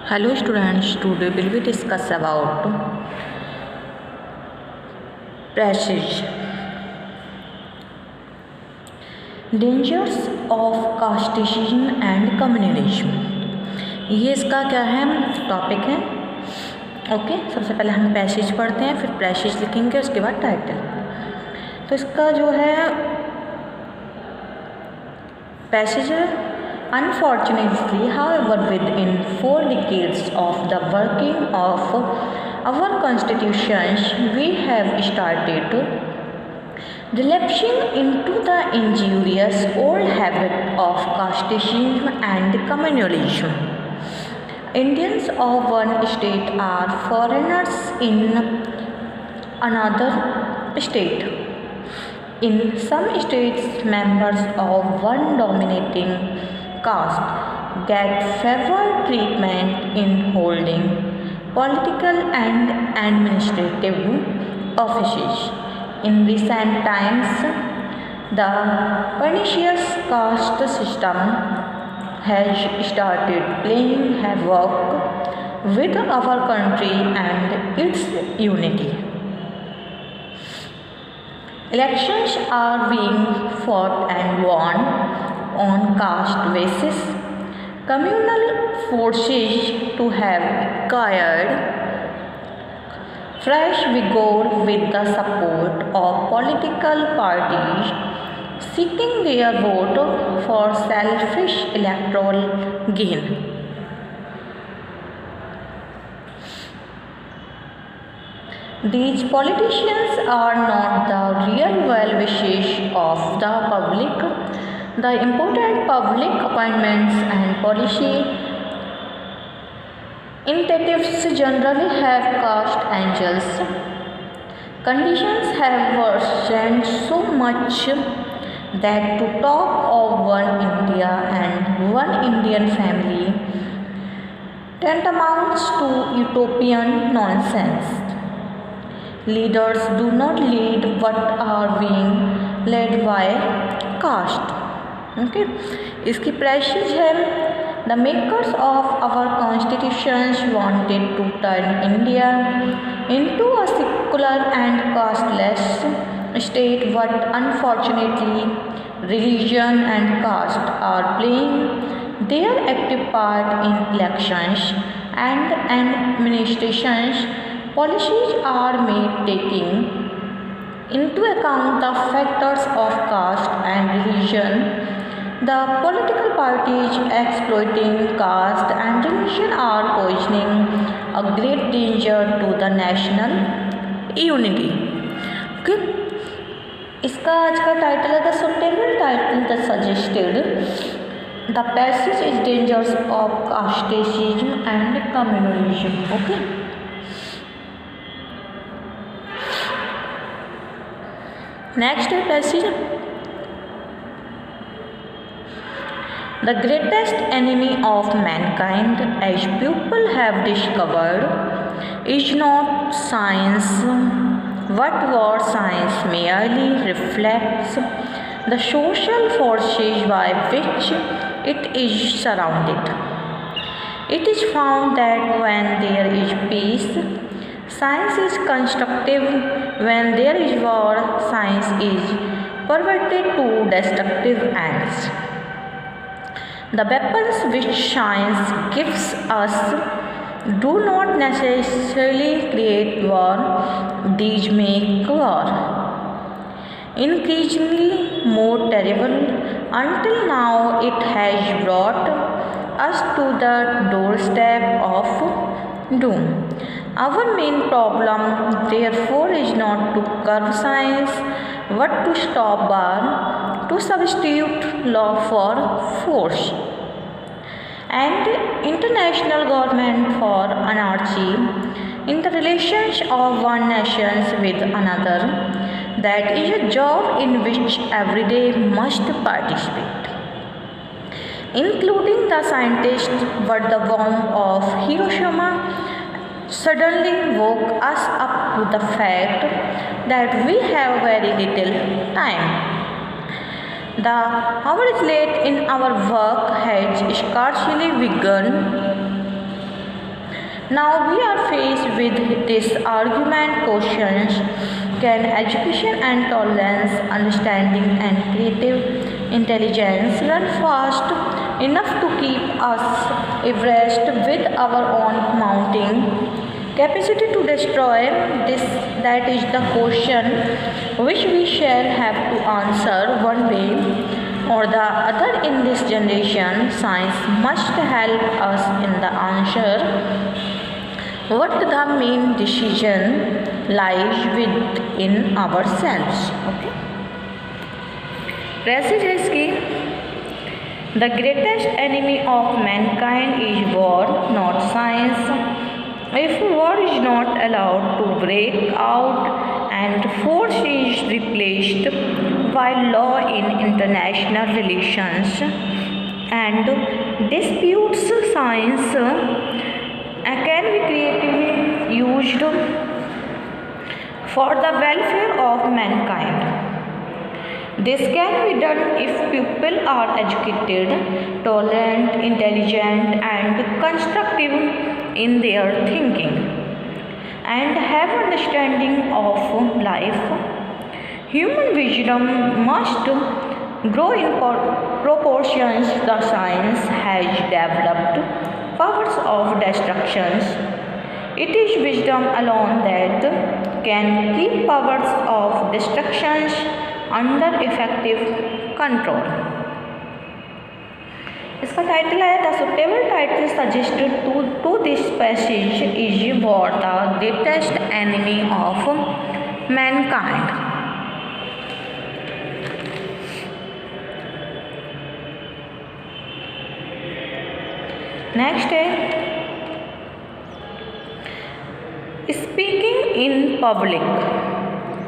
Hello students, today will we discuss about prestige. Dangers of casteism and communalism. ये इसका क्या है topic है। ओके, सबसे पहले हम पैसेज पढ़ते हैं, फिर प्रेस्टीज लिखेंगे, उसके बाद टाइटल। तो इसका जो है passage Unfortunately, however, within 4 decades of the working of our constitutions, we have started relapsing into the injurious old habit of casteism and communalism. Indians of one state are foreigners in another state. In some states, members of one dominating caste get favored treatment in holding political and administrative offices. In recent times, the pernicious caste system has started playing havoc with our country and its unity. Elections are being fought and won on caste basis. Communal forces to have acquired fresh vigor with the support of political parties seeking their vote for selfish electoral gain. These politicians are not the real well-wishers of the public. The important public appointments and policy initiatives generally have caste angels. Conditions have worsened so much that to talk of one India and one Indian family tantamounts to utopian nonsense. Leaders do not lead but are being led by caste. Okay, इसकी Prestige है The makers of our constitutions wanted to turn India into a secular and casteless state, but unfortunately religion and caste are playing their active part in elections and administrations. Policies are made taking into account the factors of caste and religion. The political parties exploiting caste and religion are posing a great danger to the national unity. Okay? इसका आज का title है the suitable title the suggested the passage is dangers of casteism and communalism. Okay, next है passage. The greatest enemy of mankind, as people have discovered, is not science. What war science merely reflects the social forces by which it is surrounded. It is found that when there is peace, science is constructive. When there is war, science is perverted to destructive ends. The weapons which science gives us do not necessarily create war, these make war increasingly more terrible. Until now, it has brought us to the doorstep of doom. Our main problem, therefore, is not to curb science, but to stop war, to substitute law for force, and international government for anarchy in the relations of one nation with another. That is a job in which every day must participate, including the scientists. But the bomb of Hiroshima suddenly woke us up to the fact that we have very little time. The hour is late in our work has scarcely begun Now we are faced with this argument questions: can education and tolerance, understanding and creative intelligence run fast enough to keep us abreast with our own mounting capacity to destroy this? That is the question which we shall have to answer one way or the other in this generation. Science must help us in the answer. What the main decision lies within ourselves. Okay. Passage है इसकी: The greatest enemy of mankind is war, not science. If war is not allowed to break out and force is replaced by law in international relations and disputes, science can be creatively used for the welfare of mankind. This can be done if people are educated, tolerant, intelligent, and constructive in their thinking, and have understanding of life. Human wisdom must grow in proportions. The science has developed powers of destruction. It is wisdom alone that can keep powers of destruction under effective control. इसका title है the suitable title suggested to this passage is war the greatest enemy of mankind. Next है speaking in public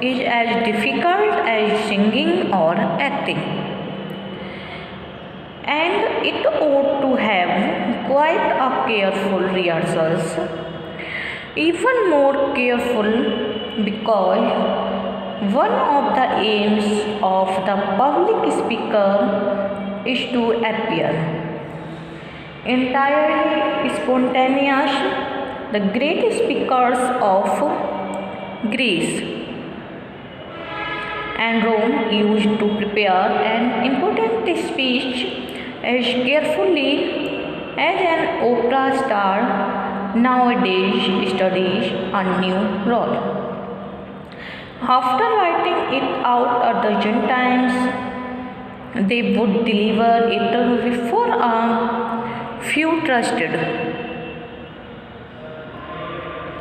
is as difficult as singing or acting, and it ought to have quite a careful rehearsals, even more careful because one of the aims of the public speaker is to appear entirely spontaneous. The great speakers of Greece and Rome used to prepare an important speech as carefully as an opera star nowadays studies a new role. After writing it out a dozen times, they would deliver it before a few trusted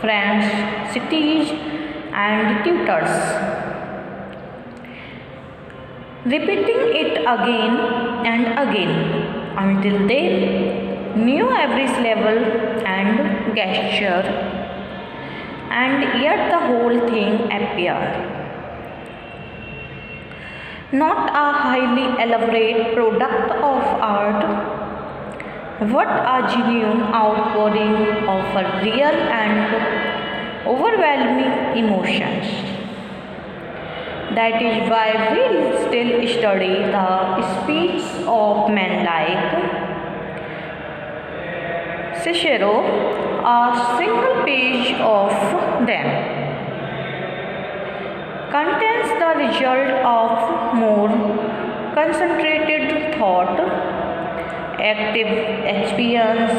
friends, cities, and tutors, repeating it again and again until they knew every syllable and gesture, and yet the whole thing appeared not a highly elaborate product of art, but a genuine outpouring of a real and overwhelming emotions. That is why we still study the speech of men like Cicero. A single page of them contains the result of more concentrated thought, active experience,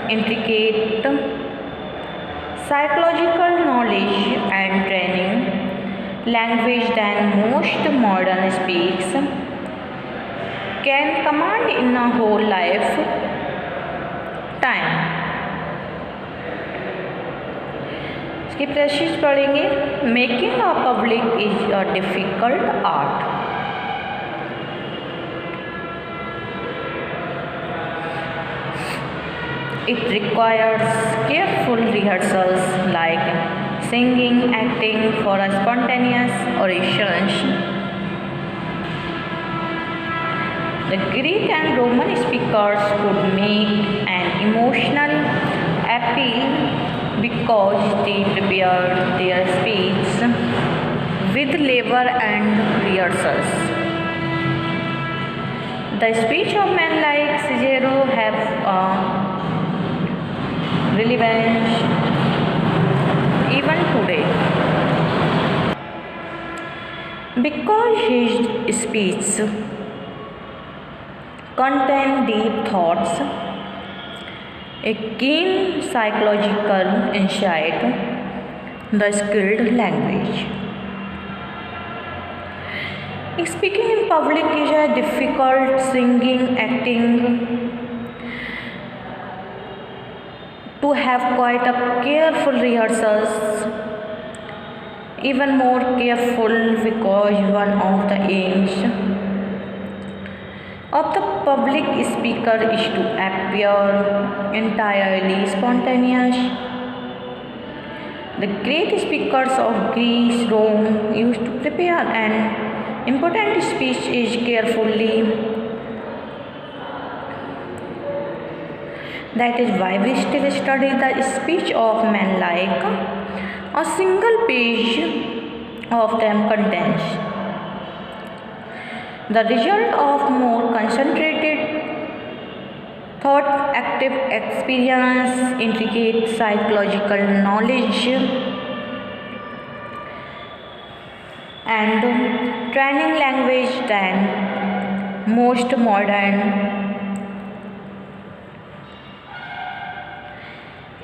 intricate psychological knowledge and training, language than most modern speaks can command in a whole life time. इसकी precious पढ़ेंगे. Making a public is a difficult art. It requires careful rehearsals like singing, acting for a spontaneous orations. The Greek and Roman speakers could make an emotional appeal because they prepared their speech with labor and rehearsals. The speech of men like Cicero have relevance because his speech contain deep thoughts, a keen psychological insight, the skilled language. Speaking in public is a difficult, singing, acting, to have quite a careful rehearsals, even more careful because one of the aims of the public speaker is to appear entirely spontaneous. The great speakers of Greece, Rome used to prepare an important speech is carefully. That is why we still study the speech of men like a single page of them contains the result of more concentrated thought, active experience, intricate psychological knowledge, and training language than most modern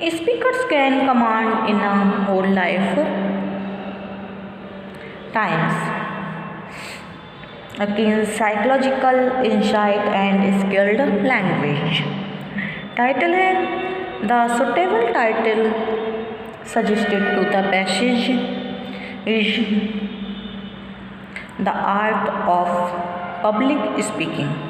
speakers can command in a whole life times. A keen psychological insight and skilled language. Title है The suitable title suggested to the passage is The Art of Public Speaking.